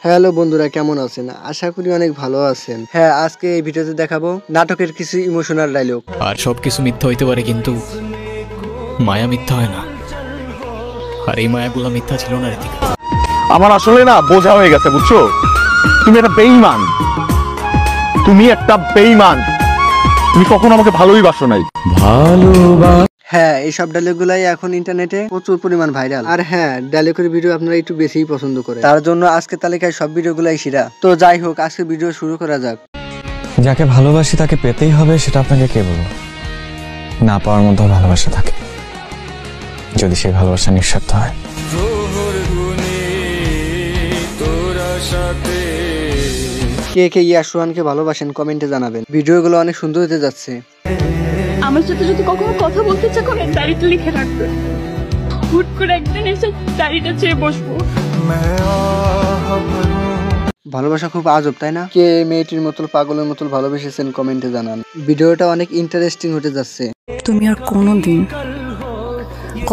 Hello বন্ধুরা, কেমন আছেন? আশা করি অনেক ভালো আছেন। হ্যাঁ, আজকে এই ভিডিওতে দেখাবো নাটকের কিছু ইমোশনাল ডায়লগ। আর সবকিছু মিথ্যা হইতে পারে, কিন্তু মায়া মিথ্যা হয় না। আর এই মায়াগুলো মিথ্যা ছিল না ঋতিকা। আমার আসলে না বোঝা হয়ে গেছে, বুঝছো? তুমি একটা বেঈমান, তুমি একটা বেঈমান, তুমি কখনো আমাকে ভালোই বাসো নাই। হ্যাঁ, এইসব ডায়লগগুলাই এখন ইন্টারনেটে প্রচুর পরিমাণ ভাইরাল। আর হ্যাঁ, ডায়লগের ভিডিও আপনারা একটু বেশিই পছন্দ করেন, তার জন্য আজকে তালিকায় সব ভিডিওগুলাই সেরা। তো যাই হোক, আজকে ভিডিও শুরু করা যাক। যাকে ভালোবাসি তাকে পেতেই হবে, সেটা আপনাকে কে বলল? না পাওয়ার মধ্যে ভালোবাসা থাকে, যদি সেই ভালোবাসা নিঃস্বার্থ হয়। কে কে ইয়াশ রোহানকে ভালোবাসেন কমেন্টে জানাবেন। ভিডিওগুলো অনেক সুন্দর হতে যাচ্ছে। আমার সাথে যদি কখনো কথা বলতে ইচ্ছা করে ডায়েরিতে লিখে রাখবে, হুট করে একদিন এসে ডায়েরিটা চেয়ে বসবো। ভালোবাসা খুব আজব, তাই না? কে মেয়েটির মতো পাগলের মতো ভালোবেসেছেন কমেন্টে জানান। ভিডিওটা অনেক ইন্টারেস্টিং হতে যাচ্ছে। তুমি আর কোনোদিন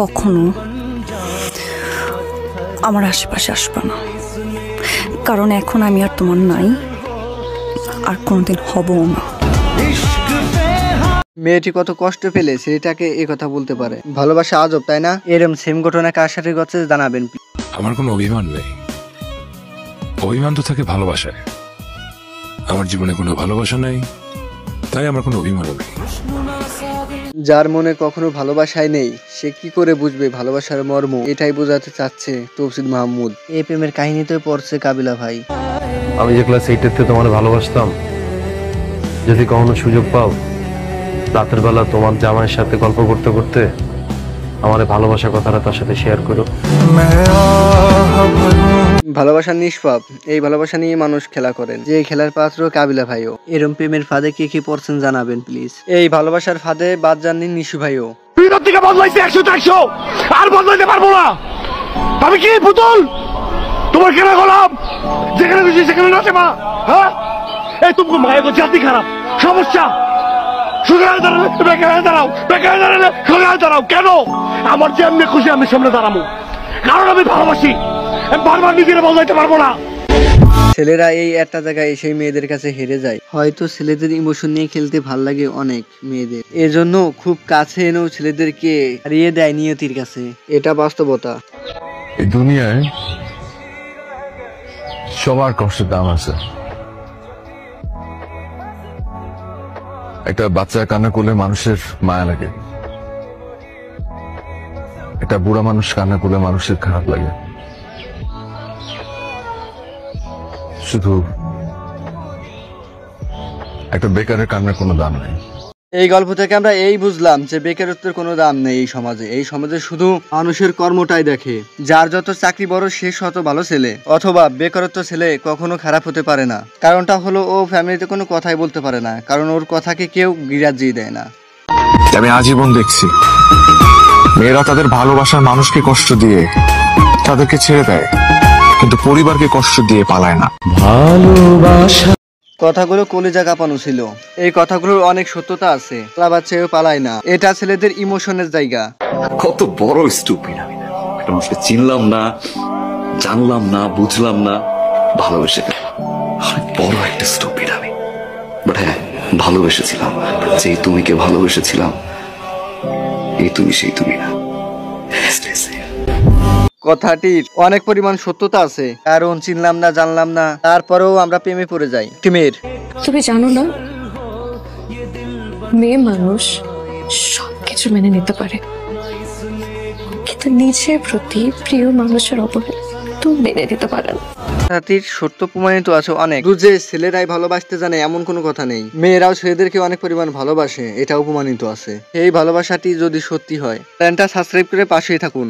কখনো আমার আশেপাশে আসবে না, কারণ এখন আমি আর তোমার নাই, আর কোনোদিন হবও না। মেয়েটি কত কষ্ট পেলে ছেলেটাকে এই কথা বলতে পারে। ভালোবাসা আজব, তাই না? এরম সেম ঘটনা কার সাথে ঘটছে জানাবেন। আমার কোনো অভিমান নেই, অভিমান তো থাকে ভালোবাসায়। আমার জীবনে কোনো ভালোবাসা নেই, তাই আমার কোনো অভিমানও নেই। যার মনে কখনো ভালোবাসায় নেই, সে কি করে বুঝবে ভালোবাসার মর্ম? এটাই বোঝাতে চাচ্ছে তৌসিদ মাহমুদ। এই প্রেমের কাহিনীতে পড়ছে কাবিলা ভাই। আমি যে ক্লাস 8-এ তোমার ভালোবাসতাম, যদি কখনো সুযোগ পাও রাতের বেলা তোমার জামাইয়ের সাথে গল্প করতে করতে আমার ভালোবাসার কথাটা তার সাথে শেয়ার করো। ভালোবাসা নিষ্পাপ, এই ভালোবাসা নিয়ে মানুষ খেলা করেন, যে খেলার পাত্র কাবিলা ভাইও। এরম প্রেমের ফাঁদে কে কি পড়ছেন জানাবেন প্লিজ। এই ভালোবাসার ফাঁদে বাদ যাননি নিশু ভাইও। ভিতর থেকে বদলাইছে 100-100, আর বদলাইতে পারবো না। আমি কি পুতুল? তোমার কেনা গোলাম, যেখানে খুশি সেখানে নাচে মা। হ্যাঁ, এই তুমি মায়ের জাতি খারাপ, সমস্যা। কেন? আমার যে এমনি খুশি আমি সামনে দাঁড়াবো, কারণ আমি ভালোবাসি। বারবার নিজেরা বদলাইতে পারবো না। ছেলেরা এই একটা জায়গায় সেই মেয়েদের কাছে হেরে যায়। হয়তো ছেলেদের ইমোশন নিয়ে খেলতে ভাল লাগে অনেক মেয়েদের, এজন্য খুব কাছে এনেও ছেলেদেরকে হারিয়ে দেয় নিয়তির কাছে। এটা বাস্তবতা। এই দুনিয়ায় সবার কষ্টের দাম আছে। একটা বাচ্চা কান্না করলে মানুষের মায়া লাগে, একটা বুড়া মানুষ কান্না করলে মানুষের খারাপ লাগে। শুধু একটা বেকারের কান্নার কোনো দাম নেই। এই গল্প থেকে আমরা এই বুঝলাম যে বেকারত্বের কোনো দাম নেই এই সমাজে। এই সমাজে শুধু মানুষের কর্মটাই দেখে। যার যত চাকরি বড় সে শত ভালো ছেলে, অথবা বেকারত্ব ছেলে কখনো খারাপ হতে পারে না। কারণটা হলো ও ফ্যামিলিতে কোনো কথাই বলতে পারে না, কারণ ওর কথাকে কেউ গিরাজ্যই দেয় না। আমি আজীবন দেখছি মেয়েরা তাদের ভালোবাসার মানুষকে কষ্ট দিয়ে তাদেরকে ছেড়ে দেয়, কিন্তু পরিবারকে কষ্ট দিয়ে পালায় না। ভালোবাসা কথাগুলো কলিজা কাঁপানো ছিল। এই কথাগুলোর অনেক সত্যতা আছে। বাচ্চাও পালায় না, এটা ছেলেদের ইমোশনের জায়গা। কত বড় স্টুপিড আমি! একটা মানুষকে চিনলাম না, জানলাম না, বুঝলাম না, ভালোবেসে অনেক বড় একটা স্টুপিড আমি। বাট হ্যাঁ, ভালোবেসেছিলাম। যেই তুমিকে ভালোবেসেছিলাম, এই তুমি সেই তুমি না। কথাটির অনেক পরিমাণ সত্যতা আছে, কারণ চিনলাম না, জানলাম না, তারপরেও আমরা প্রেমে পড়ে যাই মেয়ের। তুমি জানো না, মেয়ে মানুষ সবকিছু মেনে নিতে পারে, কিন্তু নিজের প্রতি প্রিয় মানুষের অবহেলা তো মেনে নিতে পারে না। কথাটির সত্য প্রমাণিত আছে অনেক। যে ছেলেরাই ভালোবাসতে জানে এমন কোনো কথা নেই, মেয়েরাও ছেলেদেরকে অনেক পরিমাণ ভালোবাসে, এটাও প্রমাণিত আছে। এই ভালোবাসাটি যদি সত্যি হয়, চ্যানেলটা সাবস্ক্রাইব করে পাশেই থাকুন।